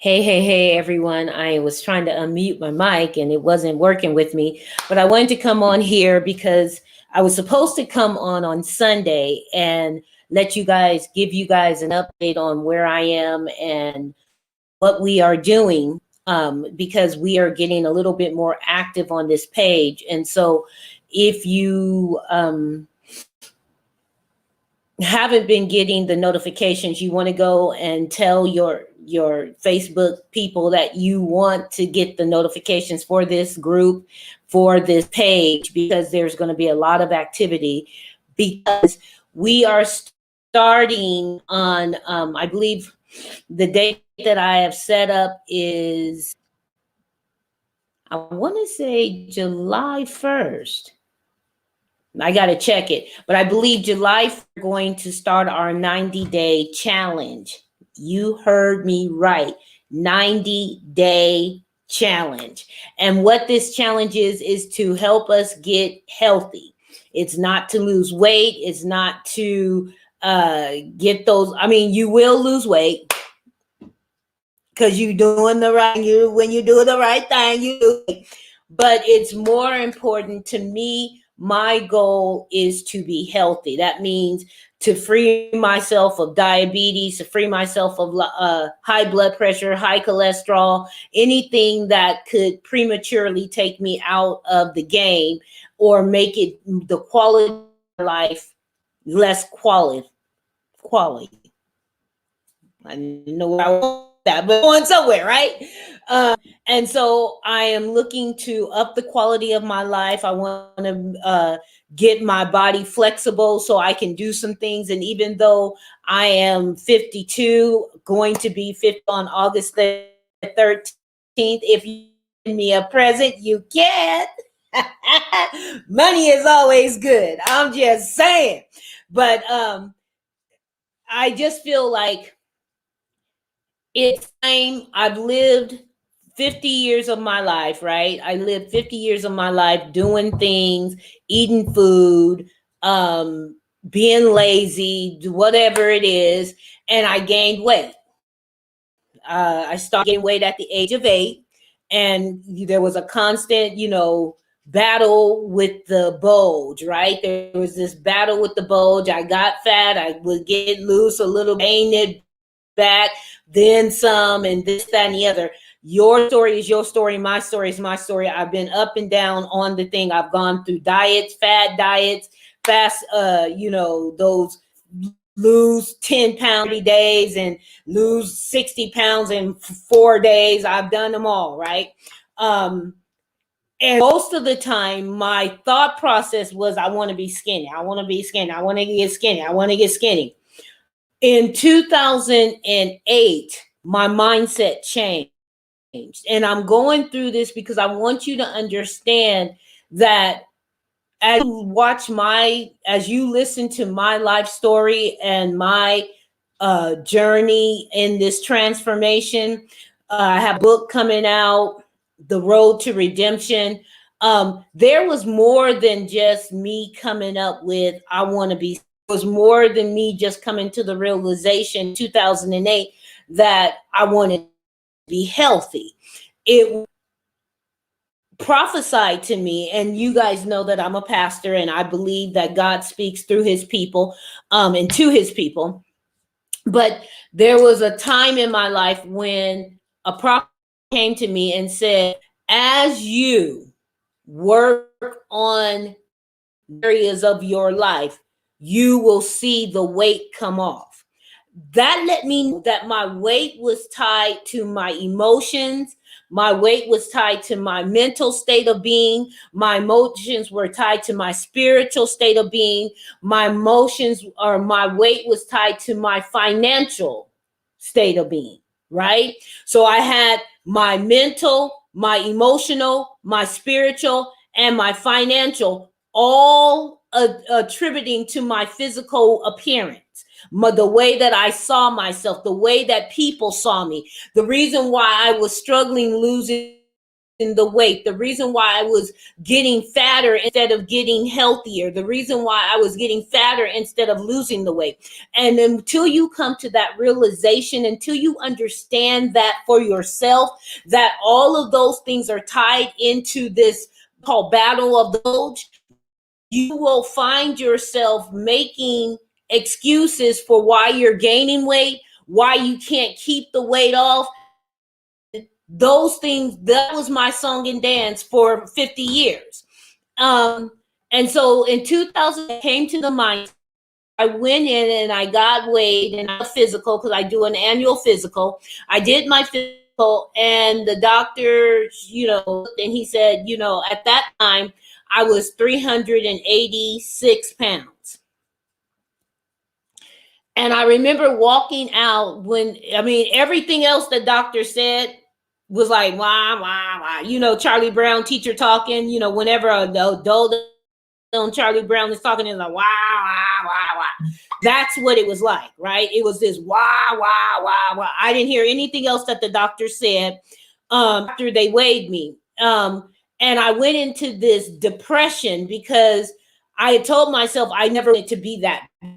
Hey, everyone. I was trying to unmute my mic and it wasn't working with me, but I wanted to come on here because I was supposed to come on Sunday and give you guys an update on where I am and what we are doing, because we are getting a little bit more active on this page. And so if you haven't been getting the notifications, you want to go and tell your Facebook people that you want to get the notifications for this group, for this page, because there's going to be a lot of activity, because we are starting on, I believe the date that I have set up is, I want to say July 1st. I got to check it, but I believe July we're going to start our 90-day challenge. You heard me right. 90-day challenge. And what this challenge is to help us get healthy. It's not to lose weight. It's not to get those. I mean, you will lose weight because you're doing the right. When you do the right thing, you do it. But it's more important to me. My goal is to be healthy. That means to free myself of diabetes, to free myself of high blood pressure, high cholesterol, anything that could prematurely take me out of the game or make it the quality of life less quality. I know where I want that, but going somewhere, right? And so I am looking to up the quality of my life. I want to get my body flexible so I can do some things. And even though I am 52, going to be 50 on August 13th, if you give me a present, you can. Money is always good. I'm just saying. But I just feel like it's time. I've lived 50 years of my life, right? I lived 50 years of my life doing things, eating food, being lazy, whatever it is, and I gained weight. I started gaining weight at the age of 8, and there was a constant, battle with the bulge, right? There was this battle with the bulge. I got fat. I would get loose a little, gain it back, then some, and this, that, and the other. Your story is your story. My story is my story. I've been up and down on the thing. I've gone through diets, fad diets, fast, those lose 10 pounds 30 days and lose 60 pounds in 4 days. I've done them all, right? And most of the time, my thought process was, I want to be skinny. I want to be skinny. I want to get skinny. I want to get skinny. In 2008, my mindset changed. And I'm going through this because I want you to understand that as you listen to my life story and my journey in this transformation, I have a book coming out, The Road to Redemption. There was more than just me coming up with, I want to be, was more than me just coming to the realization in 2008 that I wanted to be healthy. It prophesied to me, and you guys know that I'm a pastor and I believe that God speaks through his people, and to his people. But there was a time in my life when a prophet came to me and said, as you work on areas of your life, you will see the weight come off. That let me know that my weight was tied to my emotions. My weight was tied to my mental state of being. My emotions were tied to my spiritual state of being. My weight was tied to my financial state of being, right? So I had my mental, my emotional, my spiritual, and my financial all attributing to my physical appearance. The way that I saw myself, the way that people saw me. The reason why I was struggling losing the weight, the reason why I was getting fatter instead of getting healthier, the reason why I was getting fatter instead of losing the weight. And until you come to that realization, until you understand that for yourself, that all of those things are tied into this called battle of the bulge, you will find yourself making excuses for why you're gaining weight, why you can't keep the weight off. Those things, that was my song and dance for 50 years. And so in 2000, I came to the mind. I went in and I got weighed and I physical, because I do an annual physical. I did my physical, and the doctor, and he said, at that time I was 386 pounds. And I remember walking out everything else the doctor said was like, why, Charlie Brown teacher talking, whenever the adult on Charlie Brown is talking, it's like, why. That's what it was like, right? It was this why. I didn't hear anything else that the doctor said after they weighed me. And I went into this depression because I had told myself I never wanted to be that. I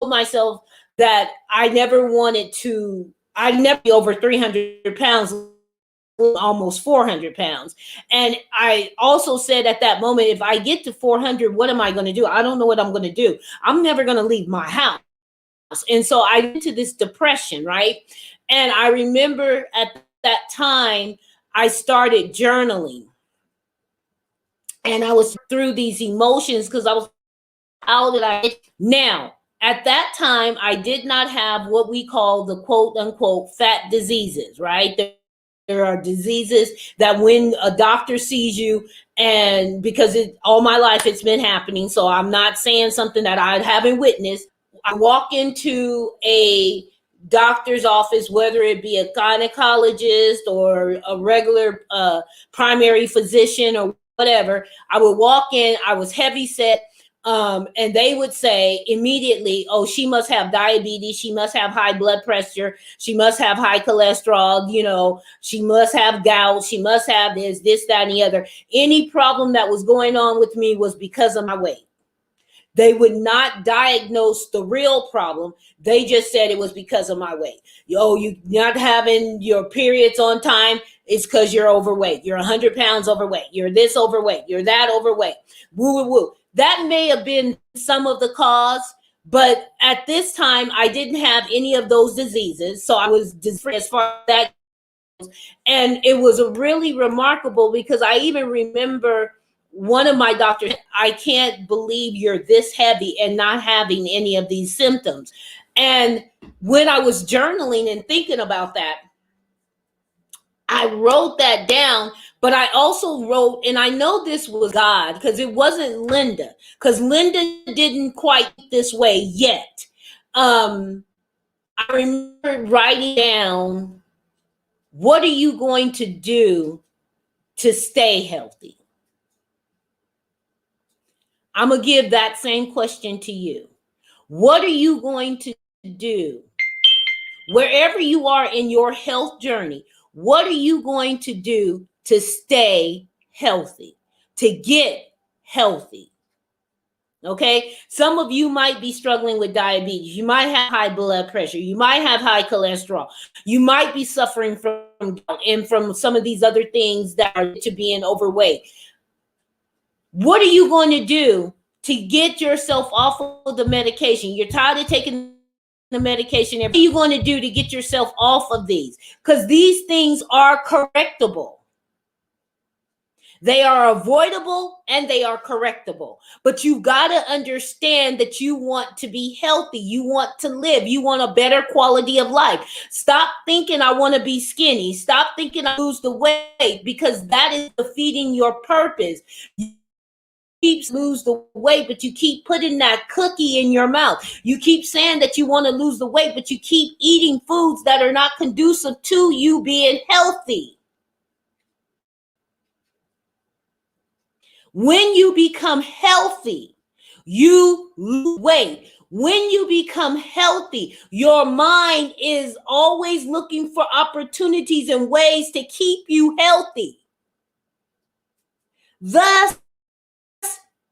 told myself that I'd never be over 300 pounds, almost 400 pounds. And I also said at that moment, if I get to 400, what am I going to do? I don't know what I'm going to do. I'm never going to leave my house. And so I went into this depression, right? And I remember at that time, I started journaling. And I was through these emotions because I was, how did I? Now, at that time, I did not have what we call the quote unquote fat diseases, right? There are diseases that when a doctor sees you, and because all my life it's been happening, so I'm not saying something that I haven't witnessed. I walk into a doctor's office, whether it be a gynecologist or a regular primary physician or whatever, I would walk in, I was heavy set. And they would say immediately, oh, she must have diabetes. She must have high blood pressure. She must have high cholesterol. She must have gout. She must have this, that, and the other. Any problem that was going on with me was because of my weight. They would not diagnose the real problem. They just said it was because of my weight. You're not having your periods on time. It's because you're overweight. You're 100 pounds overweight. You're this overweight. You're that overweight. Woo. That may have been some of the cause, but at this time, I didn't have any of those diseases. So I was different as far as that goes. And it was really remarkable because I even remember one of my doctors, I can't believe you're this heavy and not having any of these symptoms. And when I was journaling and thinking about that, I wrote that down, but I also wrote, and I know this was God because it wasn't Linda, because Linda didn't quite this way yet. I remember writing down, what are you going to do to stay healthy? I'm going to give that same question to you. What are you going to do? Wherever you are in your health journey, what are you going to do to stay healthy, to get healthy? Okay. Some of you might be struggling with diabetes. You might have high blood pressure. You might have high cholesterol. You might be suffering from gout and from some of these other things that are to being overweight. What are you going to do to get yourself off of the medication? You're tired of taking the medication. What are you going to do to get yourself off of these? Because these things are correctable. They are avoidable and they are correctable. But you've got to understand that you want to be healthy. You want to live. You want a better quality of life. Stop thinking I want to be skinny. Stop thinking I lose the weight, because that is defeating your purpose. You keep lose the weight, but you keep putting that cookie in your mouth. You keep saying that you want to lose the weight, but you keep eating foods that are not conducive to you being healthy. When you become healthy, you lose weight. When you become healthy, your mind is always looking for opportunities and ways to keep you healthy. Thus,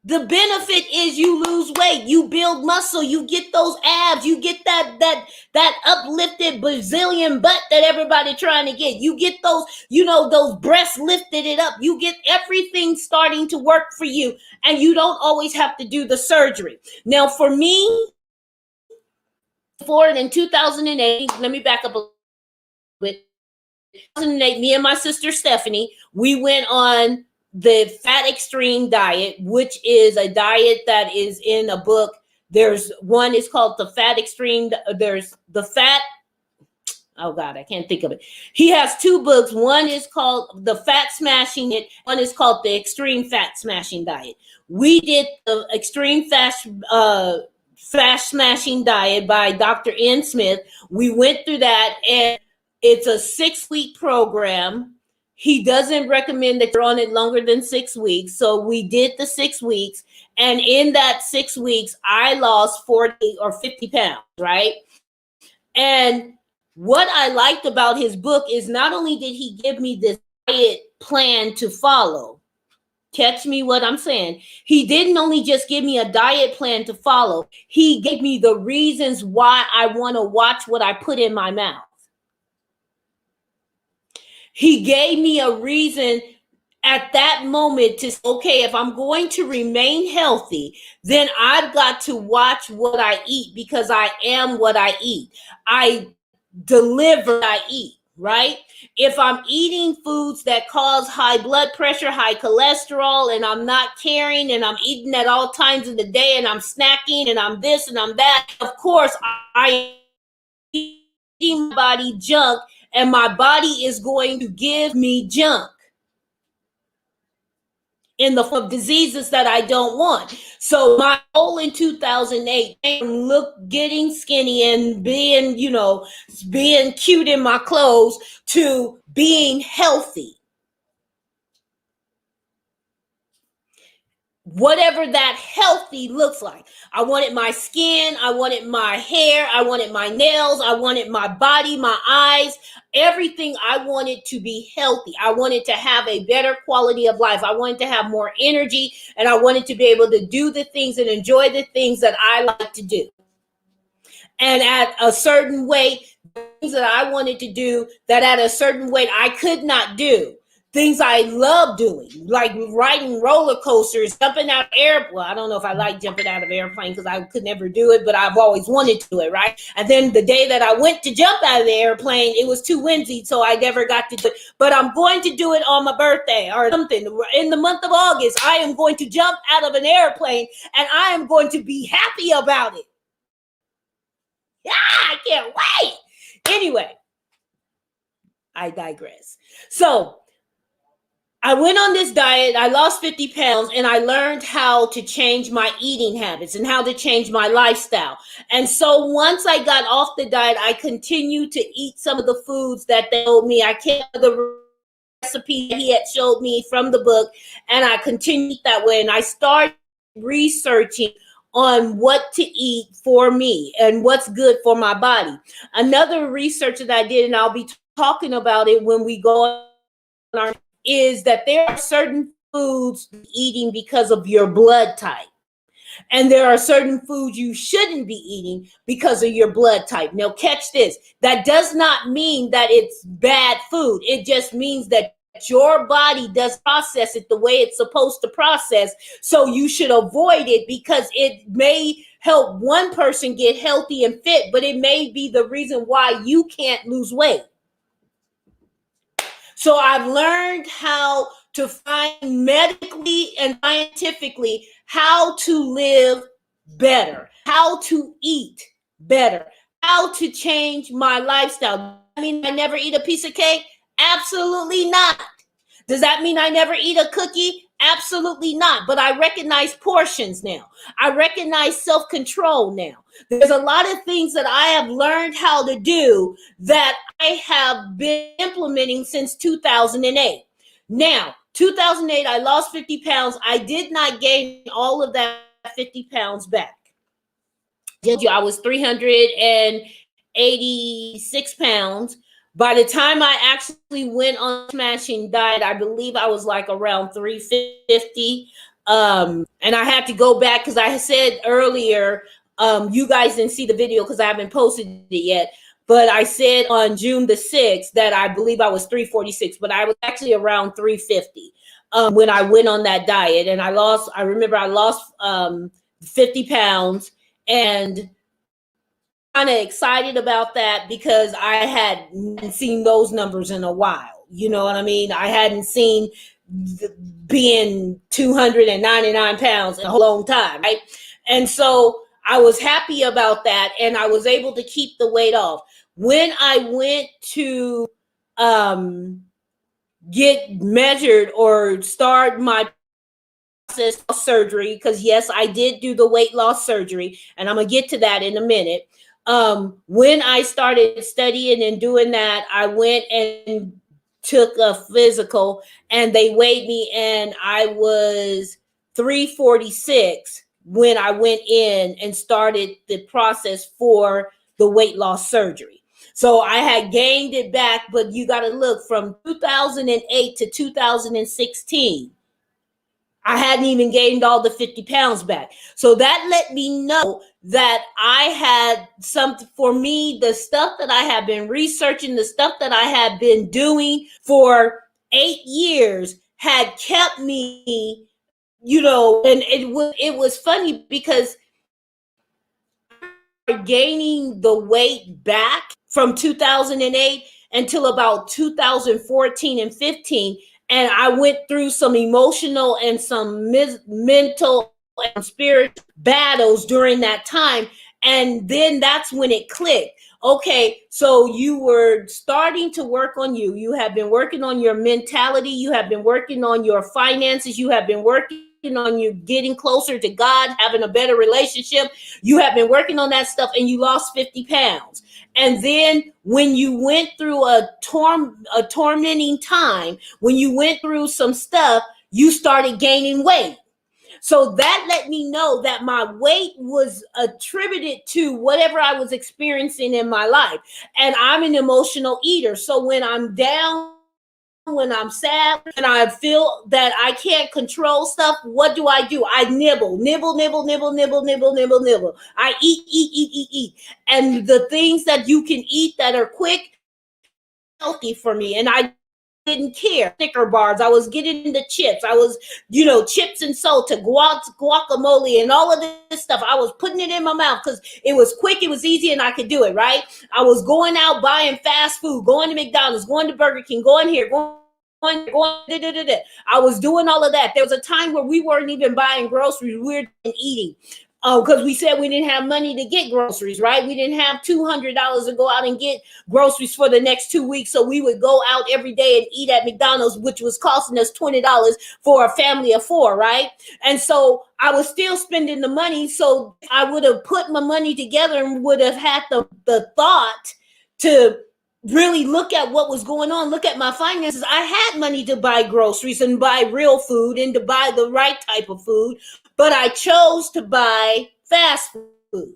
the benefit is you lose weight, you build muscle, you get those abs, you get that uplifted Brazilian butt that everybody trying to get. You get those, those breasts lifted it up. You get everything starting to work for you, and you don't always have to do the surgery. Now, for me, in 2008, let me back up a little bit. 2008, me and my sister Stephanie, we went on the Fat Extreme diet, which is a diet that is in a book. There's one is called the Fat Extreme. There's the Fat. Oh God, I can't think of it. He has two books. One is called the Fat Smashing It. One is called the Extreme Fat Smashing Diet. We did the Extreme Fat Smashing Diet by Dr. N. Smith. We went through that, and it's a 6-week program. He doesn't recommend that you're on it longer than 6 weeks. So we did the 6 weeks. And in that 6 weeks, I lost 40 or 50 pounds, right? And what I liked about his book is not only did he give me this diet plan to follow, catch me what I'm saying. He didn't only just give me a diet plan to follow. He gave me the reasons why I want to watch what I put in my mouth. He gave me a reason at that moment to say, okay, if I'm going to remain healthy, then I've got to watch what I eat, because I am what I eat. I deliver what I eat, right? If I'm eating foods that cause high blood pressure, high cholesterol, and I'm not caring, and I'm eating at all times of the day, and I'm snacking, and I'm this and I'm that, of course, I eating my body junk, and my body is going to give me junk in the form of diseases that I don't want. So my goal in 2008, getting skinny and being, being cute in my clothes, to being healthy. Whatever that healthy looks like. I wanted my skin, I wanted my hair, I wanted my nails, I wanted my body, my eyes, everything. I wanted to be healthy. I wanted to have a better quality of life. I wanted to have more energy, and I wanted to be able to do the things and enjoy the things that I like to do. And at a certain weight, things that I wanted to do that at a certain weight I could not do. Things I love doing, like riding roller coasters, jumping out of airplane. Well, I don't know if I like jumping out of airplane, because I could never do it, but I've always wanted to do it, right? And then the day that I went to jump out of the airplane, it was too windy, so I never got to do it. But I'm going to do it on my birthday or something. In the month of August, I am going to jump out of an airplane, and I am going to be happy about it. Yeah, I can't wait. Anyway, I digress. So I went on this diet, I lost 50 pounds, and I learned how to change my eating habits and how to change my lifestyle. And so once I got off the diet, I continued to eat some of the foods that they told me. I kept the recipe he had showed me from the book, and I continued that way. And I started researching on what to eat for me and what's good for my body. Another research that I did, and I'll be talking about it when we go on our, is that there are certain foods eating because of your blood type. And there are certain foods you shouldn't be eating because of your blood type. Now, catch this. That does not mean that it's bad food. It just means that your body does process it the way it's supposed to process. So you should avoid it, because it may help one person get healthy and fit, but it may be the reason why you can't lose weight. So I've learned how to find medically and scientifically how to live better, how to eat better, how to change my lifestyle. I mean, I never eat a piece of cake? Absolutely not. Does that mean I never eat a cookie? Absolutely not. But I recognize portions now. I recognize self-control now. There's a lot of things that I have learned how to do that I have been implementing since 2008. Now, 2008, I lost 50 pounds. I did not gain all of that 50 pounds back. I was 386 pounds. By the time I actually went on smashing diet, I believe I was like around 350. And I had to go back because I said earlier, you guys didn't see the video because I haven't posted it yet. But I said on June the 6th that I believe I was 346, but I was actually around 350 when I went on that diet. And I remember I lost 50 pounds, and kind of excited about that because I hadn't seen those numbers in a while. You know what I mean? I hadn't seen being 299 pounds in a long time, right? And so I was happy about that, and I was able to keep the weight off. When I went to get measured or start my surgery, because yes, I did do the weight loss surgery, and I'm gonna get to that in a minute. When I started studying and doing that, I went and took a physical, and they weighed me, and I was 346 when I went in and started the process for the weight loss surgery. So I had gained it back, but you got to look from 2008 to 2016. I hadn't even gained all the 50 pounds back. So that let me know that I had something for me. The stuff that I have been researching, the stuff that I had been doing for 8 years had kept me, and it was funny because gaining the weight back from 2008 until about 2014 and 15. And I went through some emotional and some mental and spiritual battles during that time. And then that's when it clicked. Okay, so you were starting to work on you. You have been working on your mentality. You have been working on your finances. You have been working on you getting closer to God, having a better relationship. You have been working on that stuff, and you lost 50 pounds. And then when you went through a tormenting time, when you went through some stuff, you started gaining weight. So that let me know that my weight was attributed to whatever I was experiencing in my life. And I'm an emotional eater. So when I'm down, when I'm sad, and I feel that I can't control stuff, what do? I nibble. I eat. And the things that you can eat that are quick, healthy for me. And I didn't care. Snicker bars. I was getting the chips. I was, chips and salt, guacamole, and all of this stuff. I was putting it in my mouth because it was quick, it was easy, and I could do it, right? I was going out buying fast food, going to McDonald's, going to Burger King, going here, going. I was doing all of that. There was a time where we weren't even buying groceries. We were eating. Because we said we didn't have money to get groceries, right? We didn't have $200 to go out and get groceries for the next 2 weeks. So we would go out every day and eat at McDonald's, which was costing us $20 for a family of 4, right? And so I was still spending the money. So I would have put my money together and would have had the thought to really look at what was going on, look at my finances. I had money to buy groceries and buy real food and to buy the right type of food, but I chose to buy fast food.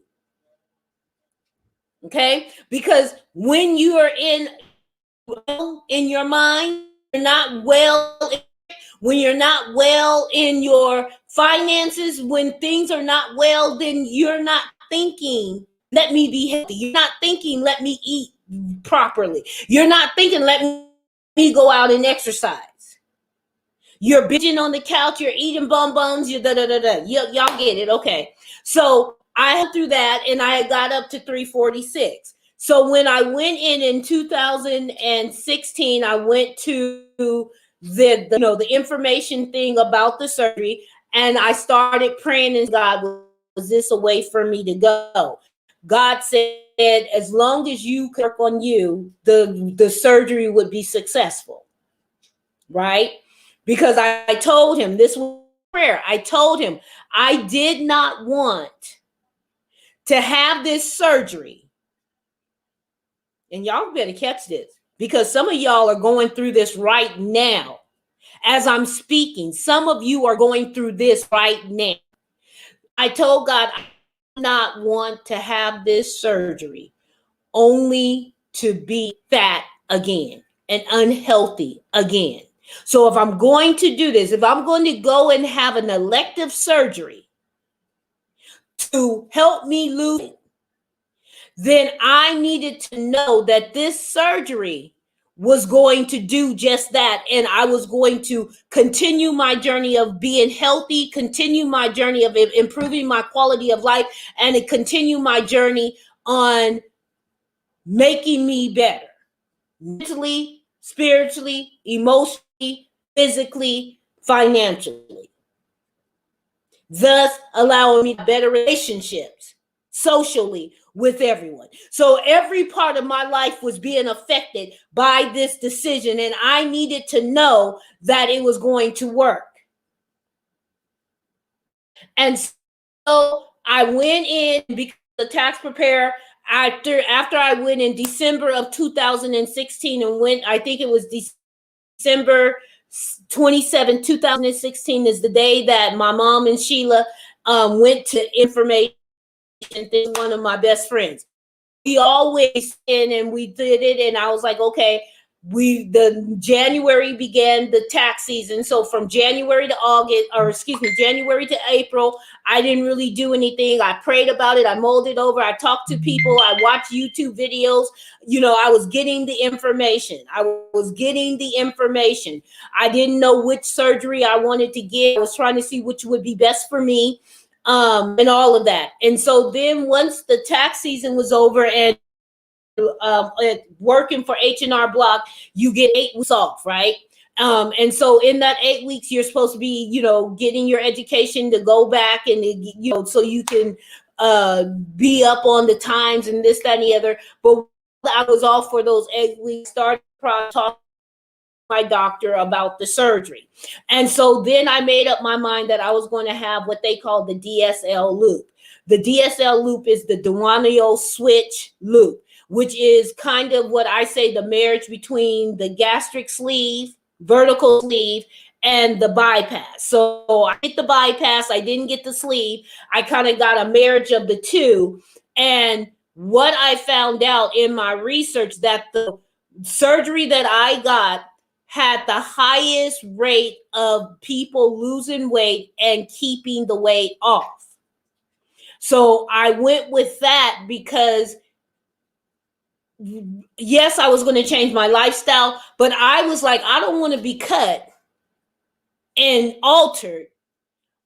Okay? Because when you are in your mind, you're not well, when you're not well in your finances, when things are not well, then you're not thinking, let me be healthy. You're not thinking, let me eat properly. You're not thinking, let me go out and exercise. You're binging on the couch, you're eating bonbons, y'all get it. Okay. So I went through that, and I got up to 346. So when I went in 2016, I went to the information thing about the surgery, and I started praying, and God, was this a way for me to go? God said, as long as you work on you, the surgery would be successful, right? Because I told him, this was prayer. I told him I did not want to have this surgery. And y'all better catch this, because some of y'all are going through this right now. As I'm speaking, some of you are going through this right now. I told God, I do not want to have this surgery only to be fat again and unhealthy again. So if I'm going to do this, if I'm going to go and have an elective surgery to help me lose it, then I needed to know that this surgery was going to do just that. And I was going to continue my journey of being healthy, continue my journey of improving my quality of life, and to continue my journey on making me better mentally, spiritually, emotionally, physically, financially, thus allowing me better relationships socially with everyone. So every part of my life was being affected by this decision, and I needed to know that it was going to work. And so I went in because the tax preparer, after I went in December of 2016 and went, I think it was December 27, 2016 is the day that my mom and Sheila went to information. One of my best friends. We always in and we did it, and I was like, okay, the January began the tax season. So from January to August, or excuse me, January to April, I didn't really do anything. I prayed about it. I mulled it over. I talked to people. I watched YouTube videos. I was getting the information. I didn't know which surgery I wanted to get. I was trying to see which would be best for me, and all of that. And so then once the tax season was over and working for H&R Block, you get 8 weeks off, right? And so in that 8 weeks, you're supposed to be, getting your education to go back and, so you can be up on the times and this, that, and the other. But I was off for those 8 weeks, started talking my doctor about the surgery. And so then I made up my mind that I was going to have what they call the DSL loop. The DSL loop is the duodenal switch loop, which is kind of what I say the marriage between the gastric sleeve, vertical sleeve, and the bypass. So I get the bypass, I didn't get the sleeve. I kind of got a marriage of the two. And what I found out in my research, that the surgery that I got had the highest rate of people losing weight and keeping the weight off. So I went with that because, yes, I was going to change my lifestyle, but I was like, I don't want to be cut and altered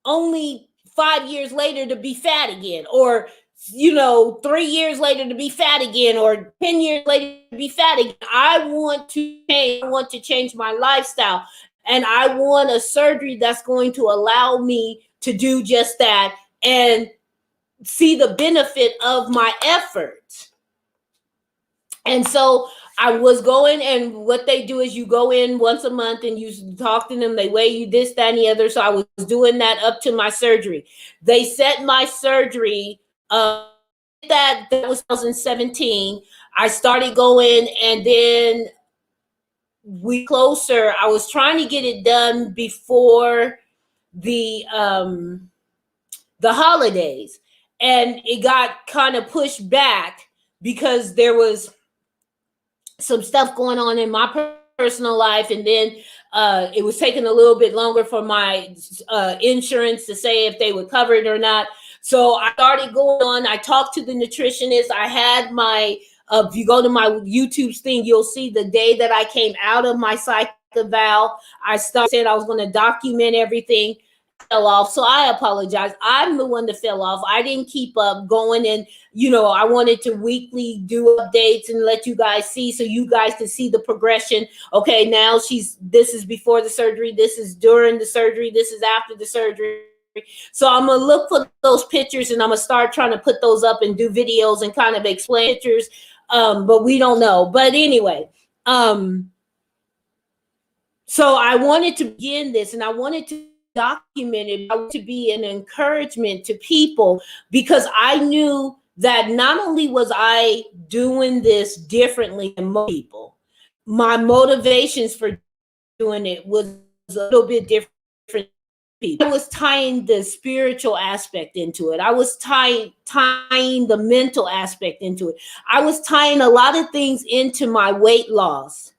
only 5 years later to be fat again, or 3 years later to be fat again, or 10 years later to be fat again. I want to change my lifestyle, and I want a surgery that's going to allow me to do just that and see the benefit of my efforts. And so I was going, and what they do is you go in once a month and you talk to them. They weigh you this, that, and the other. So I was doing that up to my surgery. They set my surgery, that was 2017. I started going, and then I was trying to get it done before the holidays, and it got kind of pushed back because there was some stuff going on in my personal life, and then it was taking a little bit longer for my insurance to say if they would cover it or not. So I started going on. I talked to the nutritionist. I had my, if you go to my YouTube thing, you'll see the day that I came out of my cycle valve. I said I was going to document everything. Fell off. So I apologize. I'm the one that fell off. I didn't keep up going, and I wanted to weekly do updates and let you guys see, so you guys can see the progression. Okay, now this is before the surgery, this is during the surgery, this is after the surgery. So I'm gonna look for those pictures, and I'm gonna start trying to put those up and do videos and kind of explain pictures. But we don't know. But anyway, so I wanted to begin this, and I wanted to document it, to be an encouragement to people, because I knew that not only was I doing this differently than most people, my motivations for doing it was a little bit different, people. I was tying the spiritual aspect into it. I was tying the mental aspect into it. I was tying a lot of things into my weight loss.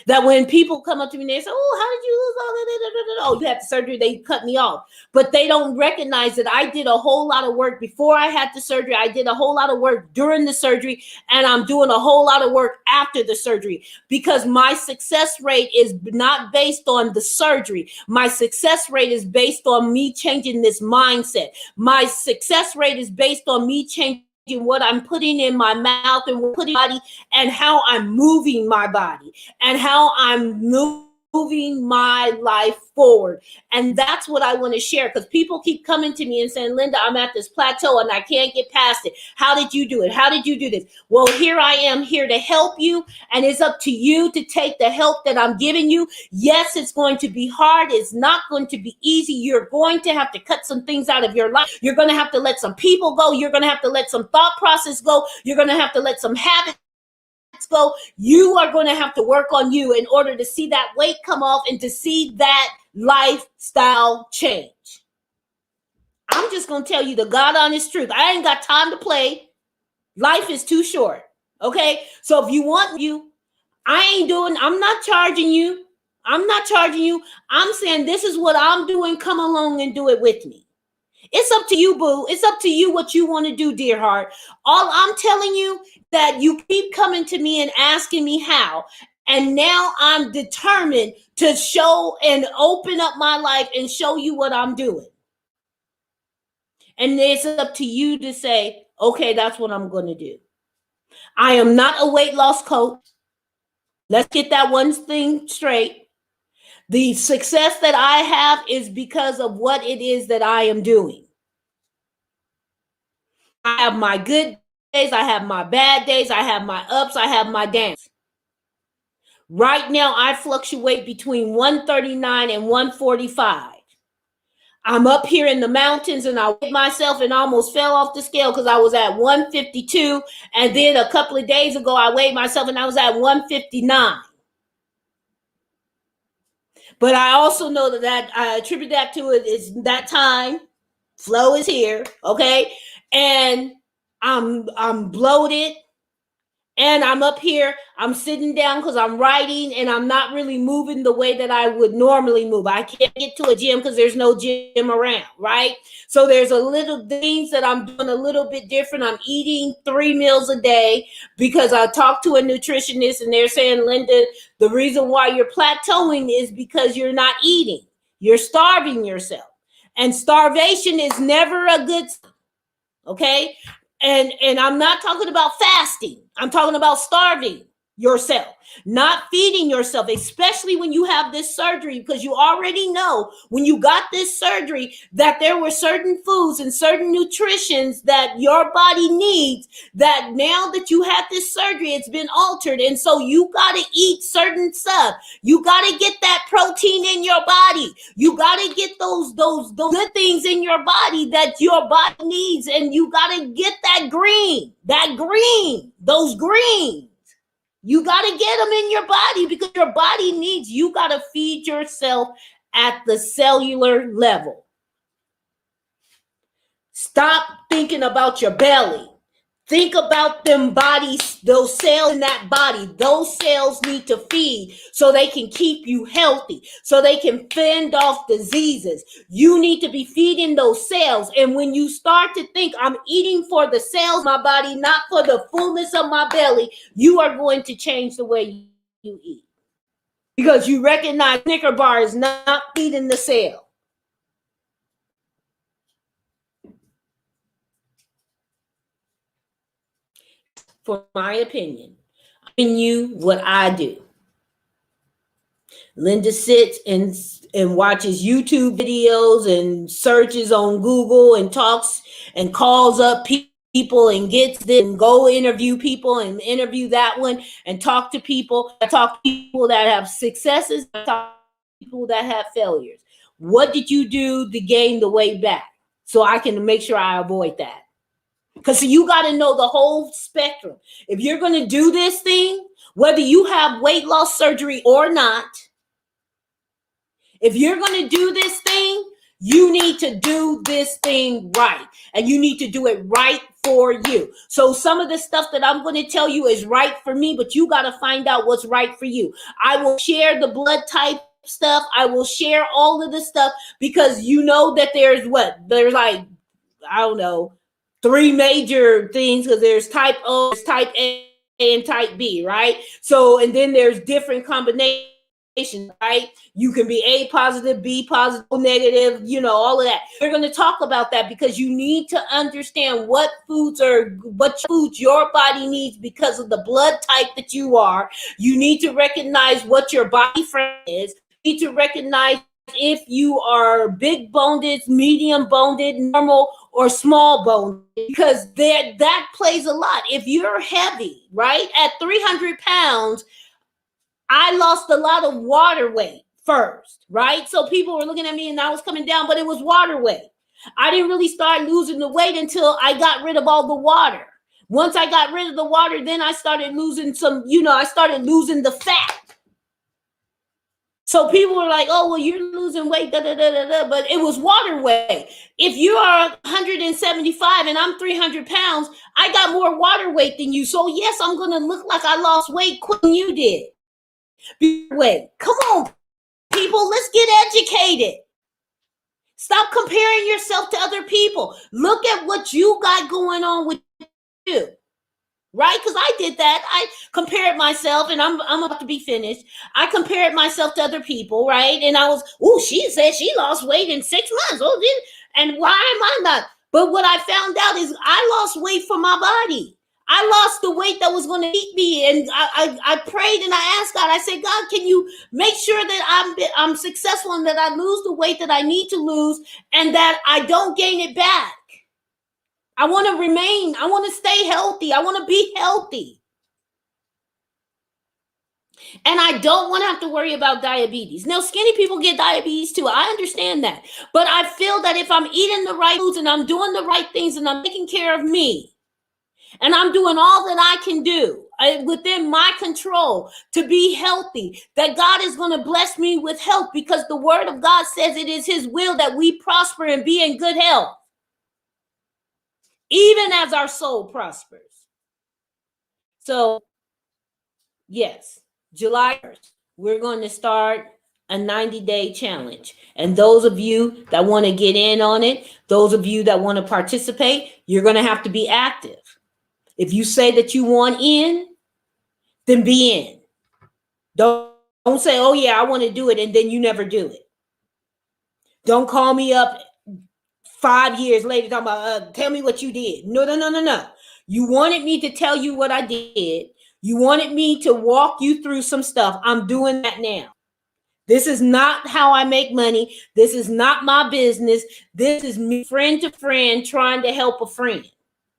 That when people come up to me and they say, "Oh, how did you lose all that?" Oh, you had the surgery, they cut me off. But they don't recognize that I did a whole lot of work before I had the surgery. I did a whole lot of work during the surgery, and I'm doing a whole lot of work after the surgery, because my success rate is not based on the surgery. My success rate is based on me changing this mindset. My success rate is based on me changing what I'm putting in my mouth and putting my body, and how I'm moving my body, and how I'm moving my life forward. And that's what I want to share, because people keep coming to me and saying, "Linda, I'm at this plateau and I can't get past it. How did you do it? How did you do this?" Well, here I am, here to help you, and it's up to you to take the help that I'm giving you. Yes, it's going to be hard. It's not going to be easy. You're going to have to cut some things out of your life. You're going to have to let some people go. You're going to have to let some thought process go. You're going to have to let some habits go. You are going to have to work on you in order to see that weight come off and to see that lifestyle change. I'm just going to tell you the God honest truth. I ain't got time to play. Life is too short. Okay. So if you want I'm not charging you. I'm not charging you. I'm saying this is what I'm doing. Come along and do it with me. It's up to you, boo. It's up to you what you want to do, dear heart. All I'm telling you, that you keep coming to me and asking me how. And now I'm determined to show and open up my life and show you what I'm doing. And it's up to you to say, okay, that's what I'm going to do. I am not a weight loss coach. Let's get that one thing straight. The success that I have is because of what it is that I am doing. I have my good days, I have my bad days, I have my ups, I have my downs. Right now, I fluctuate between 139 and 145. I'm up here in the mountains, and I weighed myself and almost fell off the scale because I was at 152. And then a couple of days ago, I weighed myself and I was at 159. But I also know that I attribute that to it is that time. Flow is here, okay? And I'm bloated, and I'm up here, I'm sitting down because I'm writing, and I'm not really moving the way that I would normally move. I can't get to a gym because there's no gym around, right? So there's a little things that I'm doing a little bit different. I'm eating 3 meals a day because I talked to a nutritionist, and they're saying, "Linda, the reason why you're plateauing is because you're not eating. You're starving yourself. And starvation is never a good thing." Okay. And I'm not talking about fasting. I'm talking about starving yourself, not feeding yourself, especially when you have this surgery, because you already know when you got this surgery that there were certain foods and certain nutritions that your body needs, that now that you had this surgery, it's been altered. And so you got to eat certain stuff. You got to get that protein in your body. You got to get those good things in your body that your body needs. And you got to get those greens. You got to get them in your body because your body needs, you got to feed yourself at the cellular level. Stop thinking about your belly. Think about them bodies, those cells in that body. Those cells need to feed so they can keep you healthy, so they can fend off diseases. You need to be feeding those cells. And when you start to think, I'm eating for the cells of my body, not for the fullness of my belly, you are going to change the way you eat. Because you recognize Snicker bar is not feeding the cell. For my opinion, I'm giving you what I do. Linda sits and watches YouTube videos and searches on Google and talks and calls up people and gets this and go interview people and interview that one and talk to people. I talk to people that have successes. I talk to people that have failures. What did you do to gain the weight back? So I can make sure I avoid that. Because you got to know the whole spectrum. If you're going to do this thing, whether you have weight loss surgery or not, if you're going to do this thing, You need to do this thing right, and you need to do it right for you. So some of the stuff that I'm going to tell you is right for me, but you got to find out what's right for you. I will share the blood type stuff. I will share all of the stuff, because you know that there's like, I don't know, 3 major things, because there's type O, there's type A, and type B, right? So, and then there's different combinations, right? You can be A positive, B positive, negative, all of that. We're going to talk about that, because you need to understand what foods your body needs because of the blood type that you are. You need to recognize what your body frame is. You need to recognize if you are big boned, medium boned, normal, or small boned, because that plays a lot. If you're heavy, right, at 300 pounds, I lost a lot of water weight first, right? So people were looking at me and I was coming down, but it was water weight. I didn't really start losing the weight until I got rid of all the water. Once I got rid of the water, then I started losing I started losing the fat. So people were like, oh, well, you're losing weight, but it was water weight. If you are 175 and I'm 300 pounds, I got more water weight than you. So yes, I'm going to look like I lost weight quicker than you did. Wait, come on, people, let's get educated. Stop comparing yourself to other people. Look at what you got going on with you. Right? Because I did that. I compared myself, and I'm about to be finished. I compared myself to other people, right? And I was, she said she lost weight in 6 months. And why am I not? But what I found out is I lost weight for my body. I lost the weight that was going to eat me. And I prayed and I asked God, I said, God, can you make sure that I'm successful and that I lose the weight that I need to lose and that I don't gain it back? I want to remain. I want to stay healthy. I want to be healthy. And I don't want to have to worry about diabetes. Now, skinny people get diabetes too. I understand that. But I feel that if I'm eating the right foods and I'm doing the right things and I'm taking care of me and I'm doing all that I can do within my control to be healthy, that God is going to bless me with health, because the word of God says it is his will that we prosper and be in good health, even as our soul prospers. So, yes, July 1st, we're going to start a 90-day challenge. And those of you that want to get in on it, those of you that want to participate, you're going to have to be active. If you say that you want in, then be in. Don't say, oh yeah, I want to do it, and then you never do it. Don't call me up 5 years later talking about, tell me what you did. No. You wanted me to tell you what I did. You wanted me to walk you through some stuff. I'm doing that now. This is not how I make money. This is not my business. This is me, friend to friend, trying to help a friend,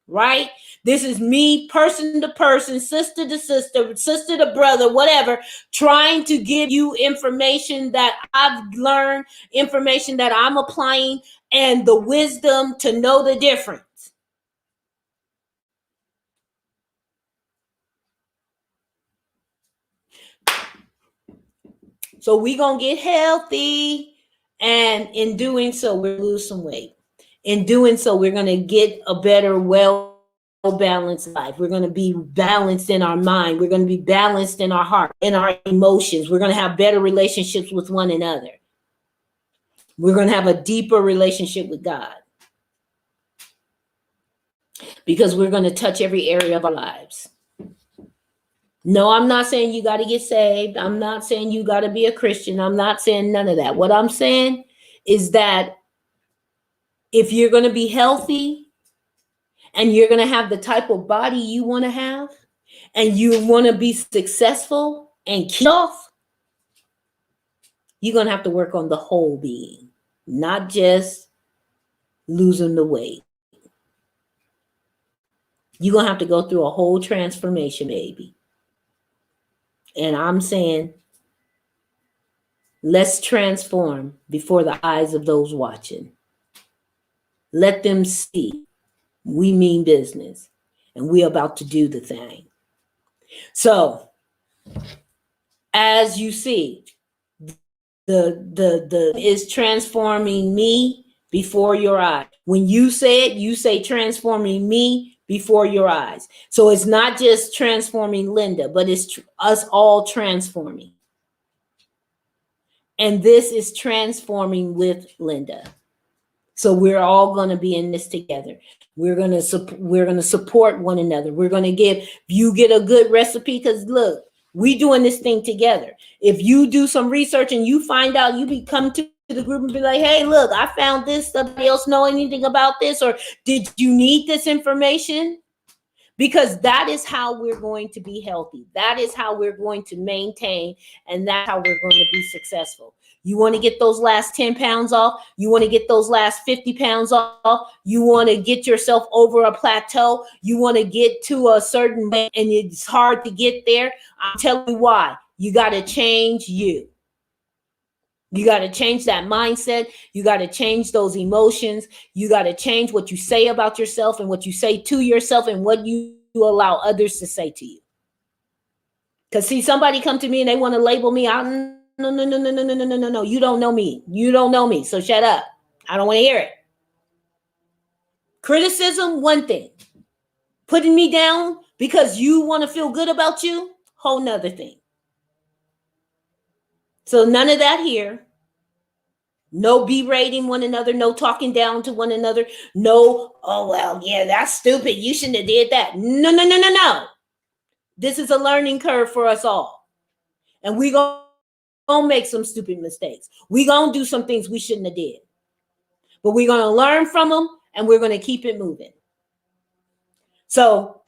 right? This is me, person to person, sister to sister, sister to brother, whatever, trying to give you information that I've learned, information that I'm applying, and the wisdom to know the difference. So we're going to get healthy, and in doing so, we'll lose some weight. In doing so, we're going to get a better, well-balanced life. We're going to be balanced in our mind. We're going to be balanced in our heart, in our emotions. We're going to have better relationships with one another. We're going to have a deeper relationship with God, because we're going to touch every area of our lives. No, I'm not saying you got to get saved. I'm not saying you got to be a Christian. I'm not saying none of that. What I'm saying is that if you're going to be healthy and you're going to have the type of body you want to have and you want to be successful and keep off, you're going to have to work on the whole being, not just losing the weight. You're going to have to go through a whole transformation, baby. And I'm saying, let's transform before the eyes of those watching. Let them see we mean business and we're about to do the thing. So, as you see, the is transforming me before your eyes. When you say it, you say transforming me before your eyes. So it's not just transforming Linda, but it's us all transforming. And this is transforming with Linda. So we're all going to be in this together. We're going to support one another. We're going to give you get a good recipe, because look, we doing this thing together. If you do some research and you find out, you come to the group and be like, hey, look, I found this. Somebody else know anything about this? Or did you need this information? Because that is how we're going to be healthy. That is how we're going to maintain, and that's how we're going to be successful. You want to get those last 10 pounds off? You want to get those last 50 pounds off? You want to get yourself over a plateau? You want to get to a certain way and it's hard to get there? I'm telling you why. You got to change you. You got to change that mindset. You got to change those emotions. You got to change what you say about yourself and what you say to yourself and what you allow others to say to you. Because see, somebody come to me and they want to label me out. No. You don't know me. You don't know me. So shut up. I don't want to hear it. Criticism, one thing. Putting me down because you want to feel good about you, whole nother thing. So none of that here. No berating one another, no talking down to one another, no, oh, well, yeah, that's stupid. You shouldn't have did that. No. This is a learning curve for us all. And we're going to make some stupid mistakes. We're going to do some things we shouldn't have did. But we're going to learn from them, and we're going to keep it moving. So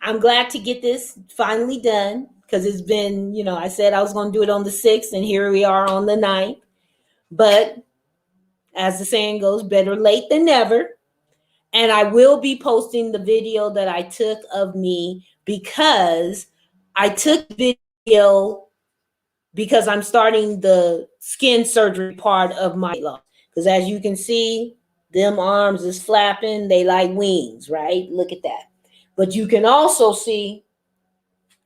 I'm glad to get this finally done, because it's been, I said I was going to do it on the 6th, and here we are on the 9th. But as the saying goes, better late than never. And I will be posting the video that I took of me, because I took video because I'm starting the skin surgery part of my loss. Because as you can see, them arms is flapping. They like wings, right? Look at that. But you can also see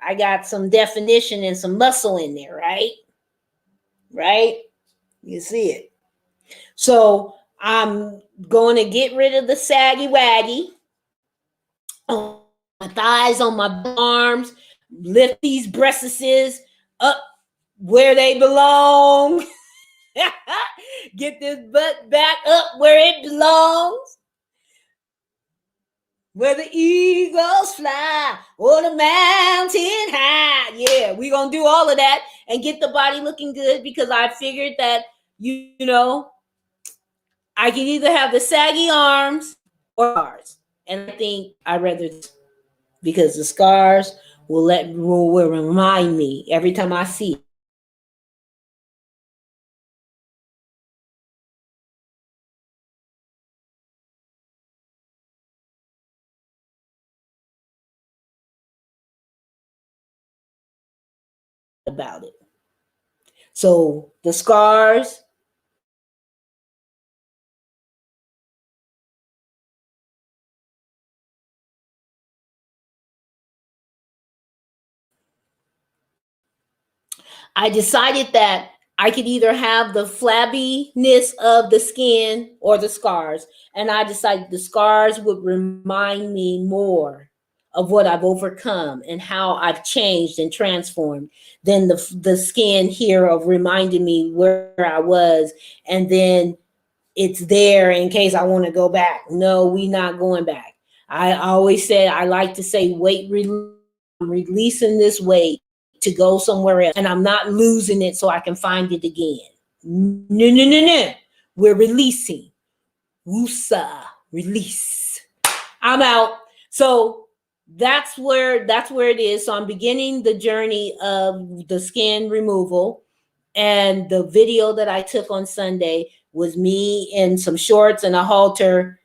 I got some definition and some muscle in there, right? Right? You see it. So I'm going to get rid of the saggy waggy on my thighs, on my arms, lift these breasts up where they belong. Get this butt back up where it belongs. Where the eagles fly or the mountain high. Yeah, we're going to do all of that and get the body looking good, because I figured that, I can either have the saggy arms or scars. And I think I'd rather, because the scars will remind me every time I see it. About it. So the scars, I decided that I could either have the flabbiness of the skin or the scars. And I decided the scars would remind me more of what I've overcome and how I've changed and transformed than the skin here of reminding me where I was. And then it's there in case I want to go back. No, we not going back. I always said, I like to say weight releasing this weight to go somewhere else, and I'm not losing it so I can find it again. No. We're releasing. Woosa, release. I'm out. So that's where it is. So I'm beginning the journey of the skin removal, and the video that I took on Sunday was me in some shorts and a halter,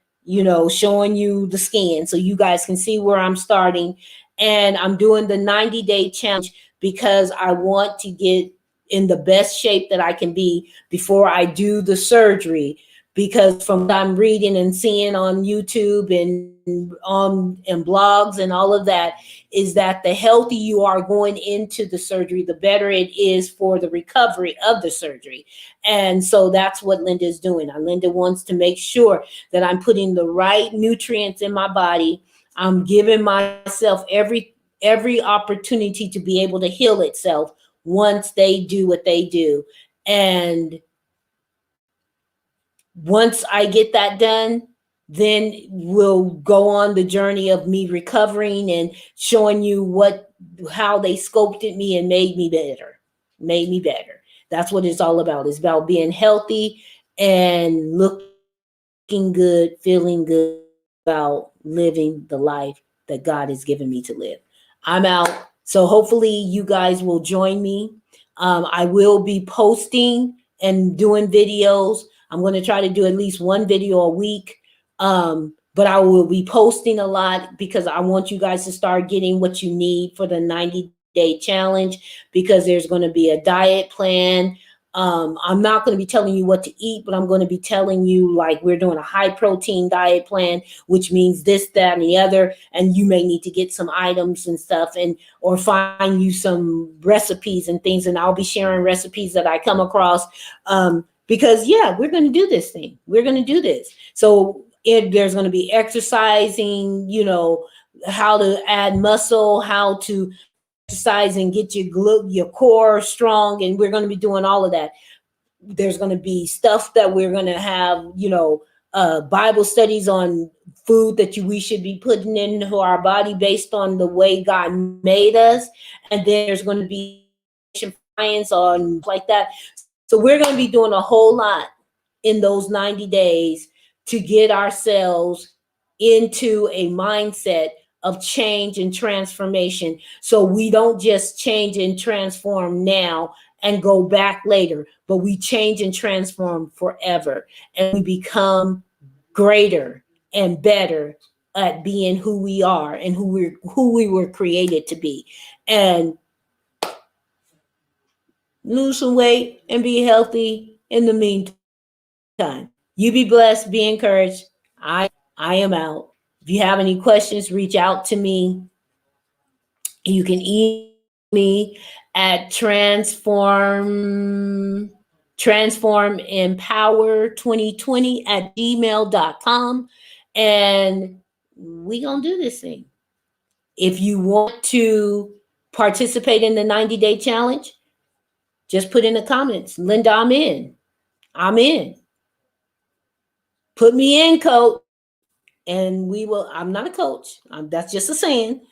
showing you the skin so you guys can see where I'm starting. And I'm doing the 90-day challenge because I want to get in the best shape that I can be before I do the surgery. because from what I'm reading and seeing on YouTube and blogs and all of that, is that the healthier you are going into the surgery, the better it is for the recovery of the surgery. And so that's what Linda is doing. Linda wants to make sure that I'm putting the right nutrients in my body. I'm giving myself every opportunity to be able to heal itself once they do what they do. And once I get that done, then we'll go on the journey of me recovering and showing you how they sculpted me and made me better. That's what it's all about. It's about being healthy and looking good, feeling good, about living the life that God has given me to live. I'm out. So hopefully you guys will join me. I will be posting and doing videos. I'm going to try to do at least one video a week. But I will be posting a lot because I want you guys to start getting what you need for the 90-day challenge, because there's going to be a diet plan. I'm not going to be telling you what to eat, but I'm going to be telling you, like, we're doing a high protein diet plan, which means this, that, and the other. And you may need to get some items and stuff, or find you some recipes and things. And I'll be sharing recipes that I come across. Because we're going to do this thing. We're going to do this. So there's going to be exercising, how to add muscle, how to exercise and get your core strong. And we're going to be doing all of that. There's going to be stuff that we're going to have, Bible studies on food that we should be putting into our body based on the way God made us. And then there's going to be science on like that. So we're going to be doing a whole lot in those 90 days to get ourselves into a mindset of change and transformation. So we don't just change and transform now and go back later, but we change and transform forever. And we become greater and better at being who we are and who we were created to be. And lose some weight and be healthy in the meantime. You be blessed, be encouraged. I am out. If you have any questions, reach out to me. You can email me at transformempower2020@gmail.com, and we gonna do this thing. If you want to participate in the 90-day challenge, just put in the comments, Linda, I'm in. Put me in, coach. And I'm not a coach. That's just a saying.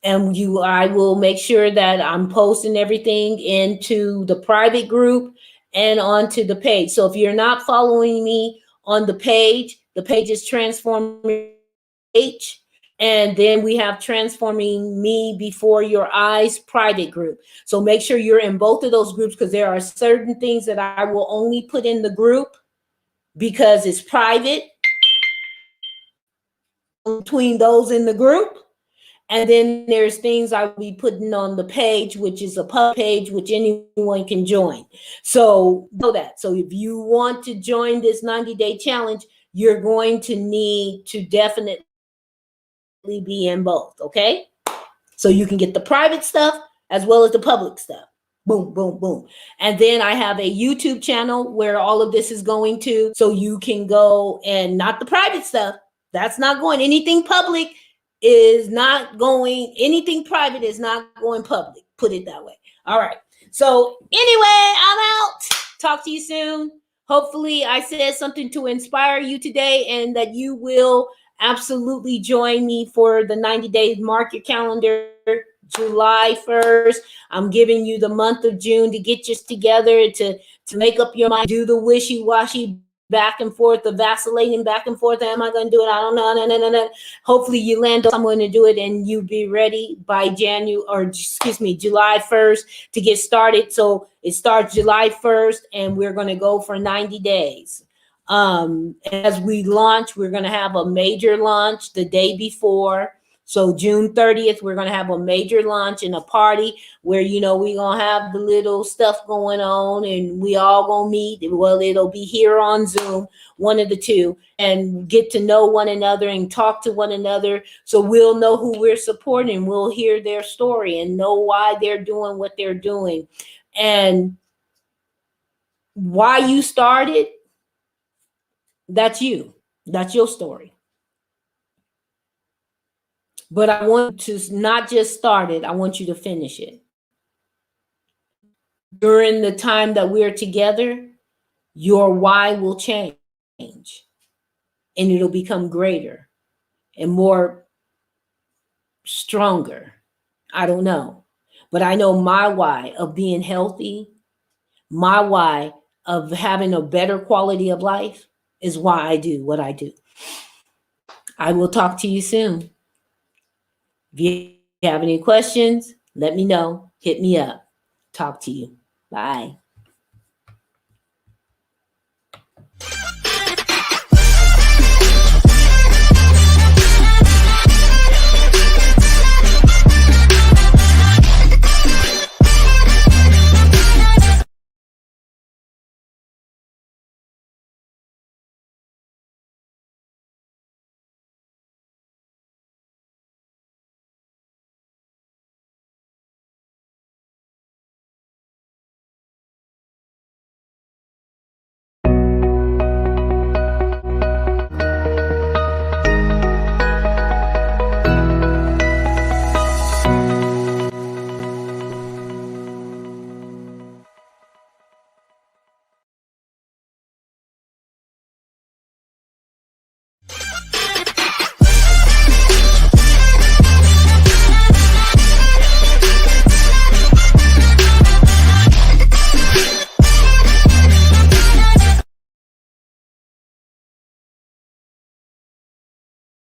And I will make sure that I'm posting everything into the private group and onto the page. So if you're not following me on the page is Transforming H. And then we have Transforming Me Before Your Eyes private group. So make sure you're in both of those groups, because there are certain things that I will only put in the group because it's private between those in the group. And then there's things I will be putting on the page, which is a public page, which anyone can join. So know that. So if you want to join this 90-day challenge, you're going to need to definitely be in both. Okay. So you can get the private stuff as well as the public stuff. Boom, boom, boom. And then I have a YouTube channel where all of this is going to, so you can go, and not the private stuff. That's not going. Anything public is not going. Anything private is not going public. Put it that way. All right. So anyway, I'm out. Talk to you soon. Hopefully I said something to inspire you today, and that you will absolutely join me for the 90 days. Mark your calendar, July 1st. I'm giving you the month of June to get yours together, to make up your mind, do the wishy-washy back and forth, the vacillating back and forth. Am I going to do it? I don't know. No. Hopefully you land on, I'm going to do it, and you be ready by July 1st to get started. So it starts July 1st, and we're going to go for 90 days. As we launch, we're going to have a major launch the day before. So June 30th, we're going to have a major lunch and a party where, we're going to have the little stuff going on and we all going to meet. Well, it'll be here on Zoom, one of the two, and get to know one another and talk to one another. So we'll know who we're supporting. We'll hear their story and know why they're doing what they're doing and why you started. That's you. That's your story. But I want to not just start it, I want you to finish it. During the time that we're together, your why will change and it'll become greater and more stronger. I don't know. But I know my why of being healthy, my why of having a better quality of life is why I do what I do. I will talk to you soon. If you have any questions, let me know. Hit me up. Talk to you. Bye.